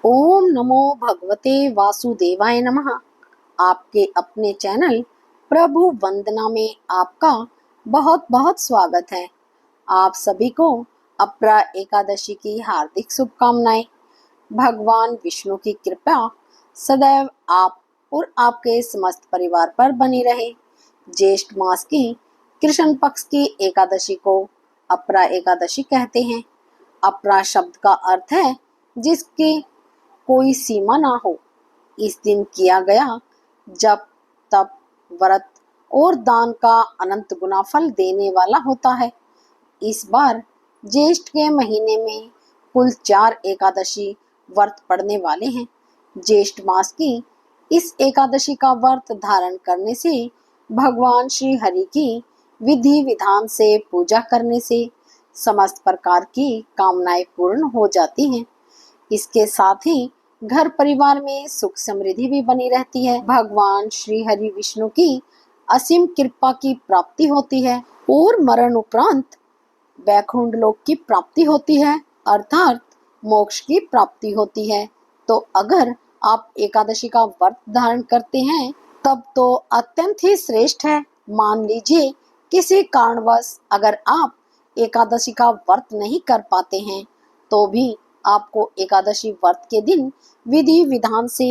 ओम नमो भगवते वासुदेवाय नमः। आपके अपने चैनल प्रभु वंदना में आपका बहुत बहुत स्वागत है। आप सभी को अपरा एकादशी की हार्दिक शुभकामनाएं। भगवान विष्णु की कृपा सदैव आप और आपके समस्त परिवार पर बनी रहे। ज्येष्ठ मास की कृष्ण पक्ष की एकादशी को अपरा एकादशी कहते हैं। अपरा शब्द का अर्थ है जिसकी कोई सीमा ना हो। इस दिन किया गया जप तप व्रत और दान का अनंत गुना फल देने वाला होता है। इस बार ज्येष्ठ के महीने में कुल 4 एकादशी व्रत पड़ने वाले हैं। ज्येष्ठ मास की इस एकादशी का व्रत धारण करने से भगवान श्री हरि की विधि विधान से पूजा करने से समस्त प्रकार की कामनाएं पूर्ण हो जाती हैं। इसके साथ ही घर परिवार में सुख समृद्धि भी बनी रहती है। भगवान श्री हरि विष्णु की असीम कृपा की प्राप्ति होती है और मरण उपरांत वैकुंठ लोक की प्राप्ति होती है, अर्थात मोक्ष की प्राप्ति होती है। तो अगर आप एकादशी का व्रत धारण करते हैं तब तो अत्यंत ही श्रेष्ठ है। मान लीजिए किसी कारणवश अगर आप एकादशी का व्रत नहीं कर पाते हैं तो भी आपको एकादशी व्रत के दिन विधि विधान से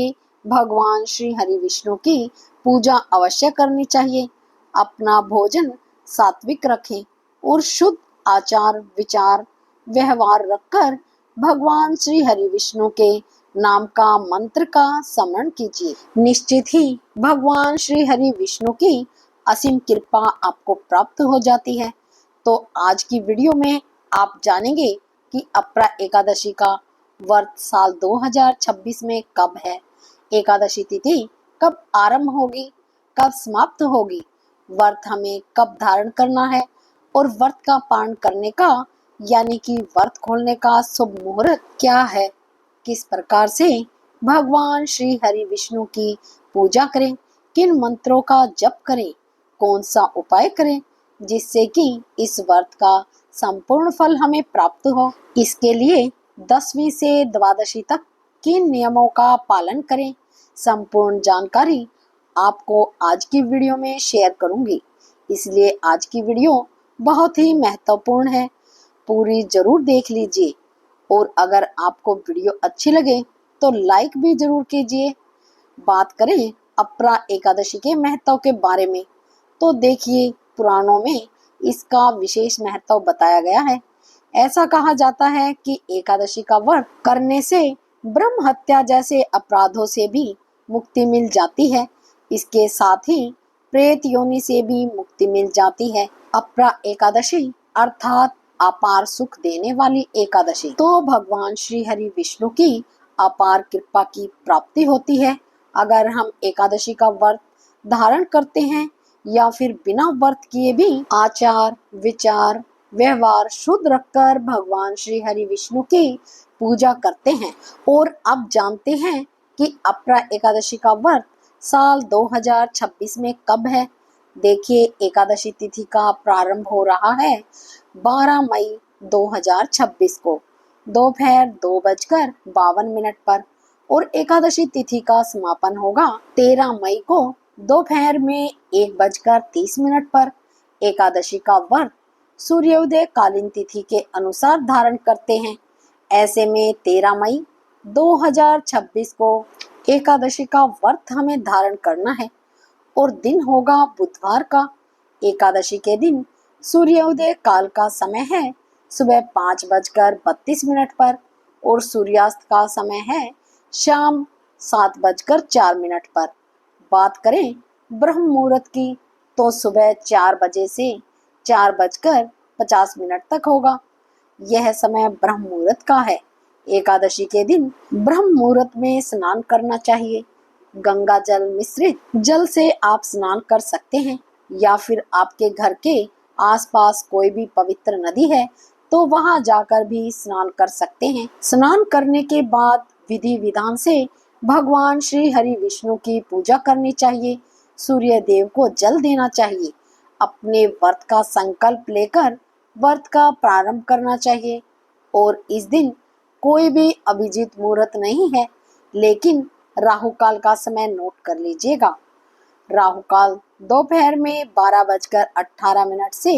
भगवान श्री हरि विष्णु की पूजा अवश्य करनी चाहिए। अपना भोजन सात्विक रखें और शुद्ध आचार विचार व्यवहार रखकर भगवान श्री हरि विष्णु के नाम का मंत्र का स्मरण कीजिए। निश्चित ही भगवान श्री हरि विष्णु की असीम कृपा आपको प्राप्त हो जाती है। तो आज की वीडियो में आप जानेंगे कि अपरा एकादशी का व्रत साल 2026 में कब है, एकादशी तिथि कब आरंभ होगी, कब समाप्त होगी, व्रत हमें कब धारण करना है और व्रत का पारण करने का यानी कि व्रत खोलने का शुभ मुहूर्त क्या है, किस प्रकार से भगवान श्री हरि विष्णु की पूजा करें, किन मंत्रों का जप करें, कौन सा उपाय करें जिससे कि इस व्रत का संपूर्ण फल हमें प्राप्त हो। इसके लिए 10वीं से द्वादशी तक किन नियमों का पालन करें, संपूर्ण जानकारी आपको आज की वीडियो में शेयर करूंगी। इसलिए आज की वीडियो बहुत ही महत्वपूर्ण है, पूरी जरूर देख लीजिए। और अगर आपको वीडियो अच्छी लगे तो लाइक भी जरूर कीजिए। बात करें अपरा एकादशी के महत्व के बारे में तो देखिए, पुराणों में इसका विशेष महत्व बताया गया है। ऐसा कहा जाता है कि एकादशी का व्रत करने से ब्रह्म हत्या जैसे अपराधों से भी मुक्ति मिल जाती है। इसके साथ ही प्रेत योनि से भी मुक्ति मिल जाती है। अपरा एकादशी अर्थात अपार सुख देने वाली एकादशी, तो भगवान श्री हरि विष्णु की अपार कृपा की प्राप्ति होती है। अगर हम एकादशी का व्रत धारण करते हैं या फिर बिना व्रत किए भी आचार विचार व्यवहार शुद्ध रखकर भगवान श्री हरि विष्णु की पूजा करते हैं। और अब जानते हैं कि अपरा एकादशी का व्रत साल 2026 में कब है। देखिए, एकादशी तिथि का प्रारंभ हो रहा है 12 मई 2026 को दोपहर 2:52 पर और एकादशी तिथि का समापन होगा 13 मई को दोपहर में 1:30 पर। एकादशी का व्रत सूर्योदय कालीन तिथि के अनुसार धारण करते हैं। ऐसे में 13 मई 2026 को एकादशी का व्रत हमें धारण करना है और दिन होगा बुधवार का। एकादशी के दिन सूर्योदय काल का समय है सुबह 5:32 पर और सूर्यास्त का समय है शाम 7:04 पर। बात करें ब्रह्म मुहूर्त की तो सुबह 4 बजे से 4:50 तक होगा। यह समय ब्रह्म मुहूर्त का है। एकादशी के दिन ब्रह्म मुहूर्त में स्नान करना चाहिए। गंगा जल मिश्रित जल से आप स्नान कर सकते हैं या फिर आपके घर के आसपास कोई भी पवित्र नदी है तो वहां जाकर भी स्नान कर सकते हैं। स्नान करने के बाद विधि विधान से भगवान श्री हरि विष्णु की पूजा करनी चाहिए। सूर्य देव को जल देना चाहिए। अपने व्रत का संकल्प लेकर व्रत का प्रारंभ करना चाहिए और इस दिन कोई भी अभिजीत मुहूर्त नहीं है, लेकिन राहु काल का समय नोट कर लीजिएगा। राहु काल दोपहर में 12:18 से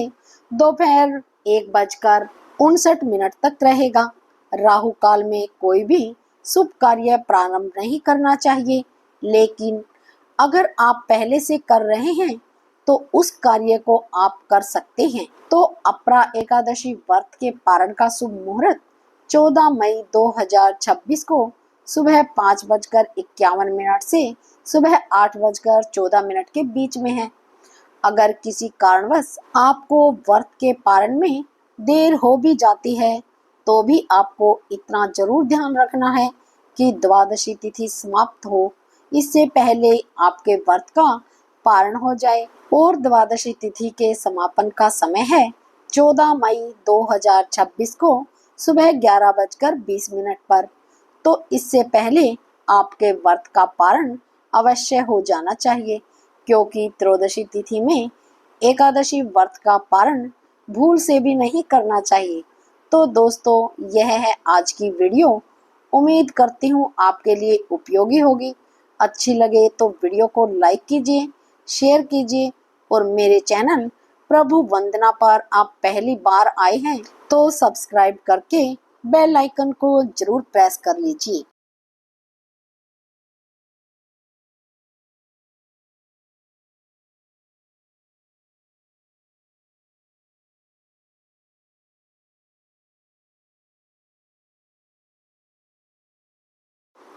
दोपहर 1:59 तक रहेगा। राहु काल में कोई भी शुभ कार्य प्रारंभ नहीं करना चाहिए, लेकिन अगर आप पहले से कर रहे हैं तो उस कार्य को आप कर सकते हैं। तो अपरा एकादशी व्रत के पारण का शुभ मुहूर्त 14 मई 2026 को सुबह 5:51 से सुबह 8:14 के बीच में है। अगर किसी कारणवश आपको व्रत के पारण में देर हो भी जाती है तो भी आपको इतना जरूर ध्यान रखना है कि द्वादशी तिथि समाप्त हो इससे पहले आपके व्रत का पारण हो जाए। और द्वादशी तिथि के समापन का समय है 14 मई 2026 को सुबह 11:20 पर। तो इससे पहले आपके व्रत का पारण अवश्य हो जाना चाहिए, क्योंकि त्रयोदशी तिथि में एकादशी व्रत का पारण भूल से भी नहीं करना चाहिए। तो दोस्तों, यह है आज की वीडियो। उम्मीद करती हूँ आपके लिए उपयोगी होगी। अच्छी लगे तो वीडियो को लाइक कीजिए, शेयर कीजिए और मेरे चैनल प्रभु वंदना पर आप पहली बार आए हैं तो सब्सक्राइब करके बेल आइकन को जरूर प्रेस कर लीजिए।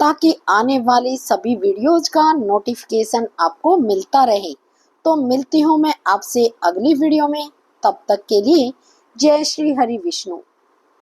ताकि आने वाली सभी वीडियोज का नोटिफिकेशन आपको मिलता रहे। तो मिलती हूँ मैं आपसे अगली वीडियो में। तब तक के लिए जय श्री हरि विष्णु।